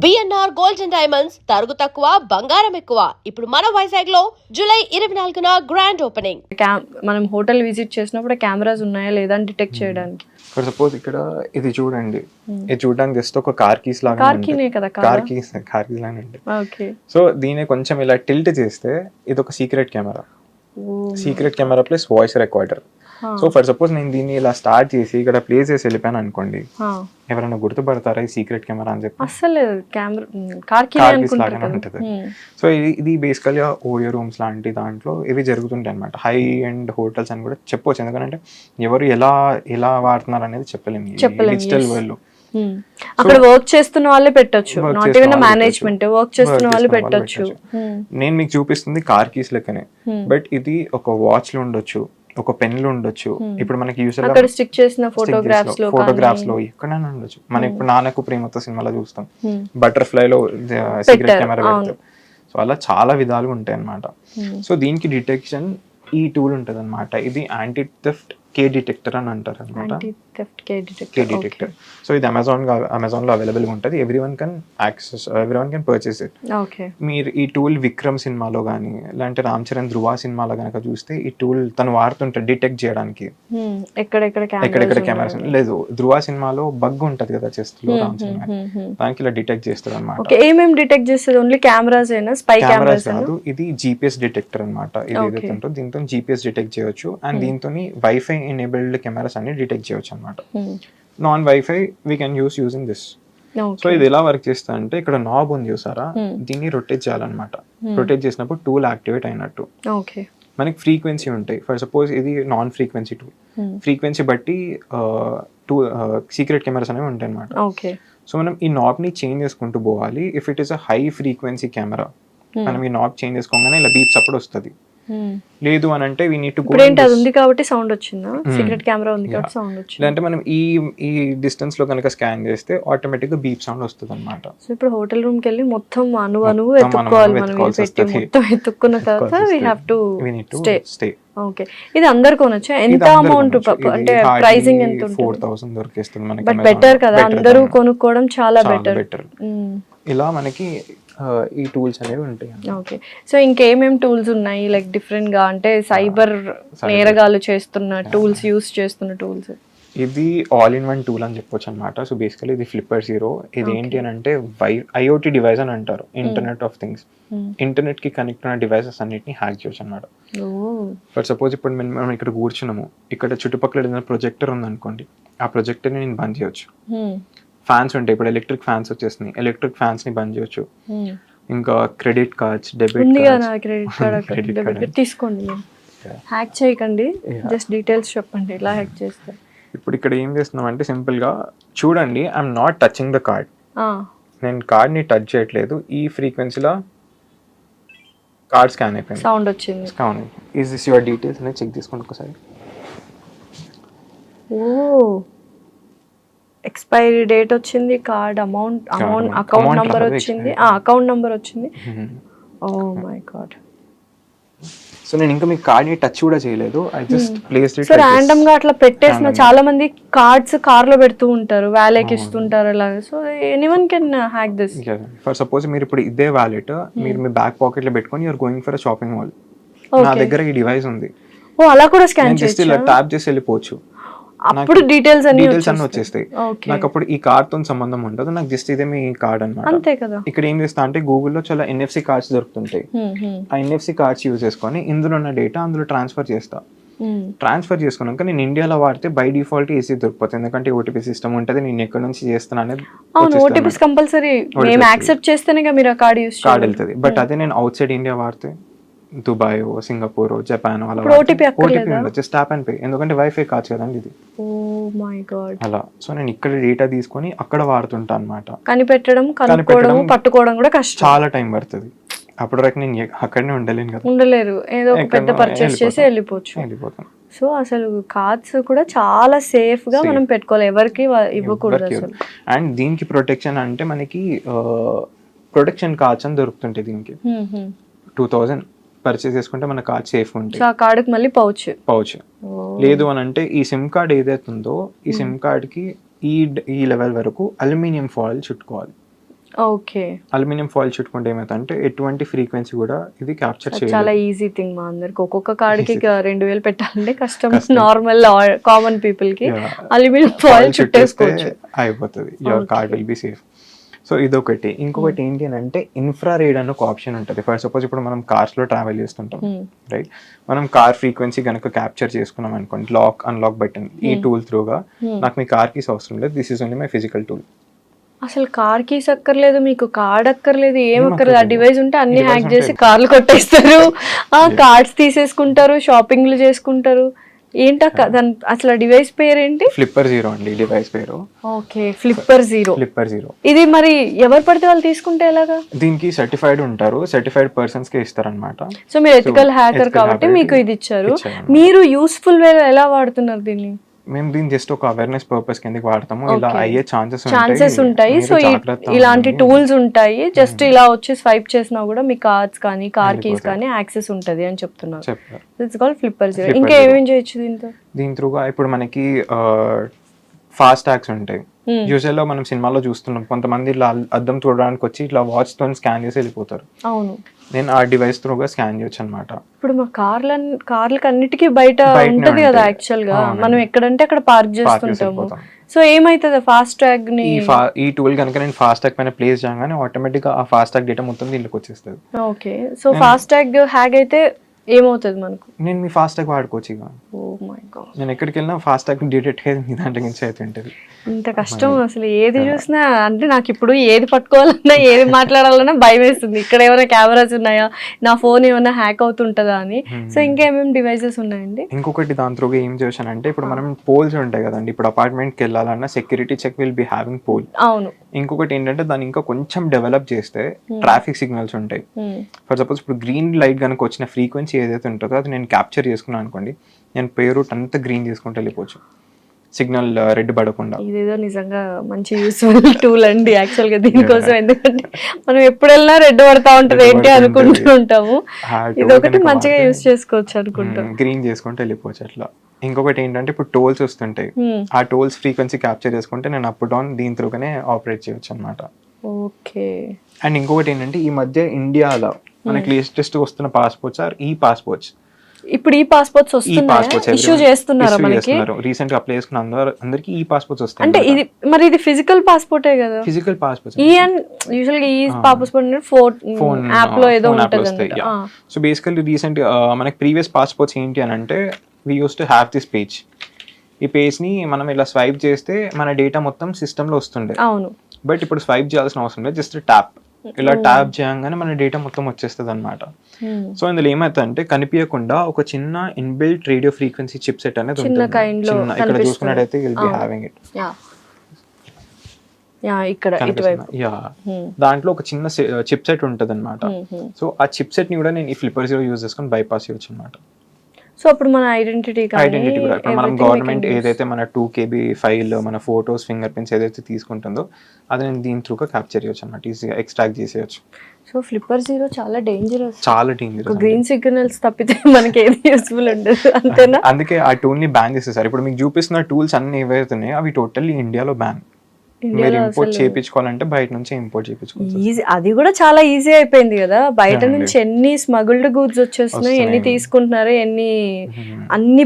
BNR gold and diamonds తరుగు తక్కువ బంగారం ఎక్కువ. ఇప్పుడు మన వైజాగ్ లో జూలై 24న గ్రాండ్ ఓపెనింగ్. మనం హోటల్ విజిట్ చేసినప్పుడు కెమెరాస్ ఉన్నాయా లేదా అని డిటెక్ట్ చేయడానికి. ఫర్ సపోజ్ ఇక్కడ ఇది చూడండి, ఇది చూడడానికి జస్ట్ ఒక కార్ కీస్ లాగా కార్ కీనే కదా, కార్ కీస్ లాగా ఉంది. ఓకే, సో దీన్ని కొంచెం ఇలా టిల్ట్ చేస్తే ఇది ఒక secret camera plus voice recorder. So for suppose నేను దీన్ని ఇలా స్టార్ట్ చేసి ఇక్కడ ప్లే చేసి వెళ్ళిపోయాను అనుకోండి, ఎవరైనా గుర్తుపడతారా ఈ సీక్రెట్ కెమెరా అని చెప్పి? అసలు కార్ కీస్ లాగానే ఉంటుంది. సో ఇది బేసికల్గా ఓయో రూమ్స్ లాంటి దాంట్లో ఇవి జరుగుతుంటాయి అనమాట. హై అండ్ హోటల్స్ అని కూడా చెప్పవచ్చు, ఎందుకంటే ఎవరు ఎలా వాడుతున్నారు అనేది చెప్పలేము డిజిటల్ వరల్డ్ లో. అక్కడ వర్క్ చేస్తున్న వాళ్ళే పెట్టొచ్చు, నాట్ ఈవెన్ మేనేజ్మెంట్, వర్క్ చేస్తున్న వాళ్ళు పెట్టొచ్చు. నేను మీకు చూపిస్తుంది కార్ కీస్ లెక్కనే, బట్ ఇది ఒక వాచ్ లో ఉండొచ్చు, ఒక పెన్ లో ఉండొచ్చు. ఇప్పుడు మనకి యూజువల్ స్టిక్ చేసిన ఫోటోగ్రాఫ్స్ లో ఎక్కడైనా ఉండొచ్చు. మనం ఇప్పుడు నాన్నకు ప్రేమతో సినిమాలో చూస్తాం, బటర్ఫ్లై లో సీక్రెట్ కెమెరా పెడతాం. సో అలా చాలా విధాలు ఉంటాయి అన్నమాట. సో దీనికి డిటెక్షన్ ఈ టూల్ ఉంటది అనమాట. ఇది యాంటీ థెఫ్ట్ కే డిటెక్టర్ అని అంటారు అనమాట. కే డిటెక్టర్. సో ఇది అమెజాన్ లో అవైలబుల్ గా ఉంటుంది. Everyone can purchase it. మీరు ఈ టూల్ విక్రమ్ సినిమాలో కానీ లేదంటే రామ్ చరణ్ ధృవ సినిమాలో కనుక చూస్తే ఈ టూల్ తను వాడుతుంటాడు డిటెక్ట్ చేయడానికి ఎక్కడెక్కడ కెమెరాస్. లేదు, ధృవ సినిమాలో బగ్ ఉంటది కదా చెస్ట్ లో, రామ్ చరణ్ దానికి ఇలా డిటెక్ట్ చేస్తాడు అనమాట. ఏమేమి డిటెక్ట్ చేస్తుంది? ఓన్లీ కెమెరాస్ స్పై కెమెరాస్ కాదు, ఇది జీపీఎస్ డిటెక్టర్ అనమాట. ఇది ఏదైతే ఉంటుందో దీంతో జీపీఎస్ డిటెక్ట్ చేయొచ్చు, అండ్ దీంతో వైఫై ఎనేబుల్డ్ కెమెరాస్ అన్ని డిటెక్ట్ చేయొచ్చు అనమాట. Non wifi we can using this. So ఇది ఎలా వర్క్ చేస్తా అంటే ఇక్కడ నాబ్ ఉంది చూసారా, దీన్ని రొటేట్ చేయాలన్నమాట. రొటేట్ చేసినప్పుడు టూల్ యాక్టివేట్ అయినట్టు. మనకి ఫ్రీక్వెన్సీ ఉంటాయి. ఫర్ సపోజ్ ఇది నాన్ ఫ్రీక్వెన్సీ టూల్, ఫ్రీక్వెన్సీ బట్టి సీక్రెట్ కెమెరాస్ అనేవి ఉంటాయి అనమాట. సో మనం ఈ నాబ్ ని చేంజ్ చేసుకుంటూ పోవాలి. If it is a high frequency camera, మనం ఈ నాబ్ చేంజ్ చేసుకోగానే ఇలా బీప్స్ అప్పుడు వస్తుంది. లేదు అని అంటే వి నీడ్ టు గో. అది ఉంది కాబట్టి సౌండ్ వచ్చిందా? సీక్రెట్ కెమెరా ఉంది కాబట్టి సౌండ్ వచ్చింది. లేదంటే మనం ఈ డిస్టెన్స్ లో కనుక స్కాన్ చేస్తే ఆటోమేటిక్ గా బీప్ సౌండ్ వస్తుంది అన్నమాట. సో ఇప్పుడు హోటల్ రూమ్ కి వెళ్ళి మొత్తం అణువు ఎత్తుక్కోవాలి. మనం మొత్తం ఎత్తుక్కున్న తర్వాత we have to stay. Okay, ఇది అందరు కొనొచ్చా? ఎంత అమౌంట్ అంటే ప్రైసింగ్ ఎంత ఉంటుంది? 4000 దొరికేస్తుంది మనకి. బట్ బెటర్ కదా, అందరూ కొనుక్కోవడం చాలా బెటర్. ఇలా మనకి ఈ టూల్స్ అనేవి ఉంటాయి. ఓకే, సో ఇంకేమేం టూల్స్ ఉన్నాయి లైక్ డిఫరెంట్ గా, అంటే సైబర్ నేరగాలు చేస్తున్న టూల్స్, యూస్ చేస్తున్న టూల్స్? ఇది ఆల్ ఇన్ వన్ టూల్ అని చెప్పొచ్చు అనమాట. సో బేసికలీ ఇది ఫ్లిప్పర్ జీరో. ఇది ఏంటి అని అంటే ఐఓటీ డివైస్ అని అంటారు, ఇంటర్నెట్ ఆఫ్ థింగ్స్. ఇంటర్నెట్ కి కనెక్ట్ ఉన్న డివైసెస్ అన్నిటిని హ్యాక్ చేయొచ్చు అనమాట. ఫర్ సపోజ్ ఇప్పుడు మనం ఇక్కడ కూర్చున్నాము, ఇక్కడ చుట్టుపక్కల ఏదైనా ప్రొజెక్టర్ ఉందనుకోండి, ఆ ప్రొజెక్టర్ ని నేను బంద్ చేయొచ్చు. ఫ్యాన్స్ ఉంటాయి, ఇప్పుడు ఎలక్ట్రిక్ ఫ్యాన్స్ వచ్చేస్తున్నాయి, ఎలక్ట్రిక్ ఫ్యాన్స్ ని బంద్ చేయొచ్చు. ఇంకా క్రెడిట్ కార్డ్స్, డెబిట్ కార్డ్ తీసుకోండి, హ్యాక్ చేయకండి, జస్ట్ డీటెయిల్స్ చెప్పండి ఎలా హ్యాక్ చేస్తే. ఇప్పుడు ఇక్కడ ఏం చేస్తున్నాం అంటే సింపుల్ గా చూడండి, I'm not touching the card. నేను కార్డ్ ని టచ్ చేయట్లేదు. ఈ ఫ్రీక్వెన్సీలో కార్డ్ స్కాన్ అయిపోయింది, సౌండ్ వచ్చింది. ఈజ్ దిస్ యువర్ డీటెయిల్స్ అనేది చెక్ చేసుకోండి ఒకసారి. ఎక్స్పైరీ డేట్ వచ్చింది, కార్డ్ అకౌంట్ నంబర్ వచ్చింది, అకౌంట్ నంబర్ వచ్చింది. Oh my God. సో నేను ఇంకా మీ కార్డ్ ని టచ్ కూడా చేయలేదు, I just placed it. So random గా అట్లా పెట్టేసిన చాలా మంది కార్డ్స్ కార్ లో పెడుతూ ఉంటారు, వ్యాలెట్ ఇస్తుంటారు అలా. So anyone can hack this. For suppose మీరు ఇప్పుడు ఇదే వ్యాలెట్ మీరు మీ బ్యాక్ పాకెట్ లో పెట్టుకొని you're going for a shopping mall, నా దగ్గర ఈ డివైస్ ఉంది, ఓ అలా కూడా స్కాన్ చేసి జస్ట్ ఇలా ట్యాప్ చేసి వెళ్ళిపోవచ్చు. అప్పుడు డీటెయిల్స్ అన్ని వచ్చేస్తాయి. నాకు అప్పుడు ఈ కార్డ్ తో సంబంధం ఉండదు, నాకు జస్ట్ ఇదే మీ కార్డ్ అన్నమాట. అంతే కదా. ఇక్కడ ఏం చేస్తా అంటే గూగుల్లో చాలా ఎన్ఎఫ్సి కార్డ్స్ దొరుకుతుంటాయి. ఆ ఎన్ఎఫ్సి కార్డ్స్ యూజ్ చేసుకొని ఇందులో ఉన్న డేటా అందులో ట్రాన్స్ఫర్ చేస్తా. ట్రాన్స్ఫర్ చేసుకున్నాక నేను ఇండియాలో వాడితే బై డిఫాల్ట్ ఈజీ దొరికిపోతుంది, ఎందుకంటే ఓటీపీ సిస్టమ్ ఉంటుంది, నేను ఎక్కడి నుంచి చేస్తాను అనేది. ఓటీపీ కంపల్సరీ మేము యాక్సెప్ట్ చేస్తేనే మీరు ఆ కార్డ్ యూజ్ కార్డ్ వెళ్తుంది. బట్ అదే నేను అవుట్ సైడ్ ఇండియా వాడితే దుబాయ్, సింగపూర్, జపాన్ అలా OTP just tap and pay, ఎందుకంటే వైఫై కాదు కదండి ఇది. అలా సో నేను ఇక్కడ డేటా తీసుకొని అక్కడ వాడుతుంటా అనమాట. కనిపెట్టడం, కనుక్కోవడం, పట్టుకోవడం కూడా కష్టం, చాలా టైం పడుతుంది. అప్పుడు వరకు నేను అక్కడనే ఉండలేను కదా, ఉండలేరు. ఏదో ఒక పెద్ద పర్చేస్ చేసి వెళ్ళిపోతాం. సో అసలు కార్డ్స్ కూడా చాలా సేఫ్ గా మనం పెట్టుకోవాలి, ఎవరికి ఇవ్వకూడదు అసలు. అండ్ దీనికి ప్రొటెక్షన్ అంటే మనకి ప్రొటెక్షన్ కార్డ్స్ అని దొరుకుతుంటాయి. దీనికి 2000 పర్చేస్ చేసుకుంటే మన కార్డ్ సేఫ్ ఉంటుంది. ఆ కార్డుకి మళ్ళీ పౌచ్. లేదు అని అంటే ఈ సిమ్ కార్డ్ ఏదైతే ఉందో ఈ సిమ్ కార్డ్ కి ఈ లెవెల్ వరకు అల్యూమినియం ఫాయిల్ చుట్టుకోవాలి. ఓకే, అల్యూమినియం ఫాయిల్ చుట్టుకుంటే ఏమైతే ఎటువంటి ఫ్రీక్వెన్సీ కూడా ఇది క్యాప్చర్ చేయలేదు. చాలా ఈజీ థింగ్ మా అందరికి. ఒక్కొక్క కార్డ్కి 2000 పెట్టాలంటే కష్టం. నార్మల్ కామన్ పీపుల్ కి అల్యూమినియం ఫాయిల్ చుట్టేసుకోవచ్చు, అయిపోతుంది. Your card will be safe. So ఇదొకటి. ఇంకొకటి ఏంటి అని అంటే ఇన్ఫ్రారెడ్ అని ఒక ఆప్షన్ ఉంటుంది. ఫర్ సపోజ్ ఇప్పుడు మనం కార్స్ లో ట్రావెల్ చేస్తుంటాం, రైట్? మనం కార్ ఫ్రీక్వెన్సీ కనుక క్యాప్చర్ చేసుకున్నాం అనుకోండి, లాక్ అన్లాక్ బటన్ ఈ టూల్ త్రూగా, నాకు మీ కార్ కీస్ అవసరం లేదు, this is only my physical tool. అసలు కార్ కీస్ అక్కర్లేదు, మీకు కార్డ్ అక్కర్లేదు, ఏం అక్కర్లేదు. ఆ డివైస్ ఉంటే అన్ని హ్యాక్ చేసి కార్లు కొట్టేస్తారు, కార్డ్స్ తీసేసుకుంటారు, షాపింగ్లు చేసుకుంటారు. ఏంటక్క దాని అసలు డివైస్ పేరు ఏంటి? ఫ్లిప్పర్ జీరో అండి డివైస్ పేరు. Okay, flipper zero. ఇది మరి ఎవరు పడితే వాళ్ళు తీసుకుంటే ఎలాగా? దీనికి సర్టిఫైడ్ ఉంటారు, సర్టిఫైడ్ పర్సన్స్ కి ఇస్తారన్నమాట. సో మీరు ఎథికల్ హ్యాకర్ కాబట్టి మీకు ఇది ఇచ్చారు. మీరు యూస్ఫుల్ వే ఎలా వాడుతున్నారు దీన్ని? మేము దీన్ని జస్ట్ ఒక అవేర్నెస్ పర్పస్ కిందకి వాడతాము. ఇలా అయ్యే ఛాన్సెస్ ఉంటాయి. సో ఇలాంటి టూల్స్ ఉంటాయి, జస్ట్ ఇలా వచ్చి స్వైప్ చేసినా కూడా మీ కార్డ్స్ కానీ కార్ కీస్ కానీ యాక్సెస్ ఉంటది అని చెప్తున్నారు. It's called flipper zero. ఇంకా ఏమేం చేయొచ్చు దీంతో? దీని త్రూగా ఇప్పుడు మనకి ఫాస్ట్ ట్యాగ్స్ ఉంటాయి. యూజువల్ లో మనం సినిమాలో చూస్తున్నాం, కొంతమంది ఇలా అద్దం చూడడానికి వచ్చి ఇట్లా వాచ్ తో స్కాన్ చేసి వెళ్ళిపోతారు. అవును, నేను ఆ డివైస్ త్రూగా స్కాన్ చేయొచ్చు అనమాట. ఇప్పుడు మా కార్లకి అన్నిటికీ బయట ఉంటది కదా యాక్చువల్ గా, మనం ఎక్కడంటే అక్కడ పార్క్ చేస్తుంటాము. సో ఏమైతుంది ఫాస్ట్ ట్యాగ్ ని? ఈ టూల్ కనుక నేను ఫాస్ట్ ట్యాగ్ పైన ప్లేస్ చేయగానే ఆటోమేటిక్ గా ఆ ఫాస్ట్ ట్యాగ్ డేటా మొత్తం దీంట్లోకి వచ్చేస్తుంది. Okay, so fast tag hack అయితే ఏమవుతుంది మనకు? నేను మీ ఫాస్ట్ ట్యాగ్ వాడుకోవచ్చు ఇక. ఓ మై గాడ్, నేను ఎక్కడికి వెళ్ళినా ఫాస్ట్ ట్యాగ్ డిటెక్ట్ అయ్యేది దాంట్లో నుంచి అయితే ఉంటుంది. ఇంత కష్టం అసలు ఏది చూసినా. అంటే నాకు ఇప్పుడు ఏది పట్టుకోవాలన్నా ఏది మాట్లాడాలన్నా భయం వేస్తుంది. ఇక్కడ ఏమైనా కెమెరాస్ ఉన్నాయా, నా ఫోన్ ఏమైనా హ్యాక్ అవుతుంటుందా అని. సో ఇంకేమేమి డివైసెస్ ఉన్నాయండి? ఇంకొకటి దాని త్రూగా ఏం చేశానంటే, ఇప్పుడు మనం పోల్స్ ఉంటాయి కదండి, ఇప్పుడు అపార్ట్మెంట్కి వెళ్ళాలన్నా security check will be having pole. అవును. ఇంకొకటి ఏంటంటే దాన్ని ఇంకా కొంచెం డెవలప్ చేస్తే ట్రాఫిక్ సిగ్నల్స్ ఉంటాయి. ఫర్ సపోజ్ ఇప్పుడు గ్రీన్ లైట్ కనుక వచ్చిన ఫ్రీక్వెన్సీ ఏదైతే ఉంటుందో అది నేను క్యాప్చర్ చేసుకున్నాను అనుకోండి, నేను పేరు అంతా గ్రీన్ చేసుకుంటూ వెళ్ళిపోవచ్చు, సిగ్నల్ రెడ్ పడకుండా. ఇదేదో నిజంగా మంచి యూస్ఫుల్ టూల్ అండి యాక్చువల్ గా దీనికోసం. ఎందుకంటే మనం ఎప్పుడు వెళ్ళినా రెడ్ పడతా ఉంటది ఏంటి అనుకుంటూ ఉంటాము, ఇదొకటి మంచిగా యూస్ చేసుకోవచ్చు అనుకుంటాం. గ్రీన్ చేసుకుంటూ వెళ్ళిపోవచ్చు అట్లా. ఇంకొకటి ఏంటంటే ఇప్పుడు టోల్స్ వస్తుంటాయి, ఆ టోల్స్ ఫ్రీక్వెన్సీ క్యాప్చర్ చేసుకుంటే నేను అప్ డౌన్ దీని త్రూగానే ఆపరేట్ చేయొచ్చు అనమాట. ఓకే. అండ్ ఇంకొకటి ఏంటంటే ఈ మధ్య ఇండియాలో మనకి లేటెస్ట్ వస్తున్న పాస్పోర్ట్స్ ఆర్ ఈ పాస్పోర్ట్స్. ఇప్పుడు ఈ పాస్పోర్ట్స్ వస్తున్నాయి, ఇష్యూ చేస్తున్నారా మనకి? రీసెంట్ గా అప్లై చేసుకున్న అందరికి ఈ పాస్పోర్ట్స్ వస్తాయి. అంటే ఇది మరి ఇది ఫిజికల్ పాస్పోర్టే కదా? Physical passport. ఈ అండ్ యూజువల్ గా ఈ పాస్పోర్ట్ ఫోన్ యాప్ లో ఏదో ఉంటది. సో బేసికల్లీ రీసెంట్ మనకి ప్రీవియస్ పాస్పోర్ట్స్ ఏంటి అని అంటే we use to have this page. ఈ పేజ్ ని మనం ఇలా స్వైప్ చేస్తే మన డేటా మొత్తం సిస్టమ్ లో వస్తుండే. అవును. బట్ ఇప్పుడు స్వైప్ చేయాల్సిన అవసరం లేదు, జస్ట్ ట్యాప్, ఇలా ట్యాప్ చేయగానే మన డేటా మొత్తం వచ్చేస్తుంది అనమాట. సో ఇందులో ఏమైతుందంటే కనిపించకుండా ఒక చిన్న inbuilt radio frequency chip set అనేది ఉంటుంది. ఇక్కడ చూసుకున్నట్టయితే విల్ బి హావింగ్ ఇట్. దాంట్లో ఒక చిన్న చిప్ సెట్ ఉంటుంది అనమాట. సో ఆ చిప్ సెట్ ని కూడా నేను ఈ ఫ్లిప్పర్ జీరో యూజ్ చేసుకొని బైపాస్ చేయొచ్చు అనమాట. సో అప్పుడు మన ఐడెంటిటీ కూడా ఇప్పుడు మనం గవర్నమెంట్ ఏదైతే మన 2 KB ఫైల్, మన ఫోటోస్, ఫింగర్ ప్రింట్స్ ఏదైతే తీసుకుంటుందో అది నేను దీని త్రూగా క్యాప్చర్ చేయొచ్చు అన్నమాట, ఈజీగా ఎక్స్ట్రాక్ట్ చేసేయచ్చు. సో ఫ్లిప్పర్ జీరో చాలా డేంజరస్. చాలా డేంజరస్. గ్రీన్ సిగ్నల్స్ తప్పితే మనకి ఏది యూస్ఫుల్ ఉండదు, అంతేనా? అందుకే ఆ టూల్ ని బ్యాన్ చేసేసారు. ఇప్పుడు మీకు చూపిస్తున్న టూల్స్ అన్ని ఏవైతున్నాయో అవి టోటల్లీ ఇండియాలో బ్యాన్. మీరు ఇంపోర్ట్ చేయించుకోవాలంటే బయట నుంచి ఇంపోర్ట్ చేయించుకోవచ్చు. అది కూడా చాలా ఈజీ అయిపోయింది కదా. బయట నుంచి ఎన్ని స్మగుల్డ్ గూడ్స్ వచ్చేస్తున్నాయి, ఎన్ని తీసుకుంటున్నారు, అన్ని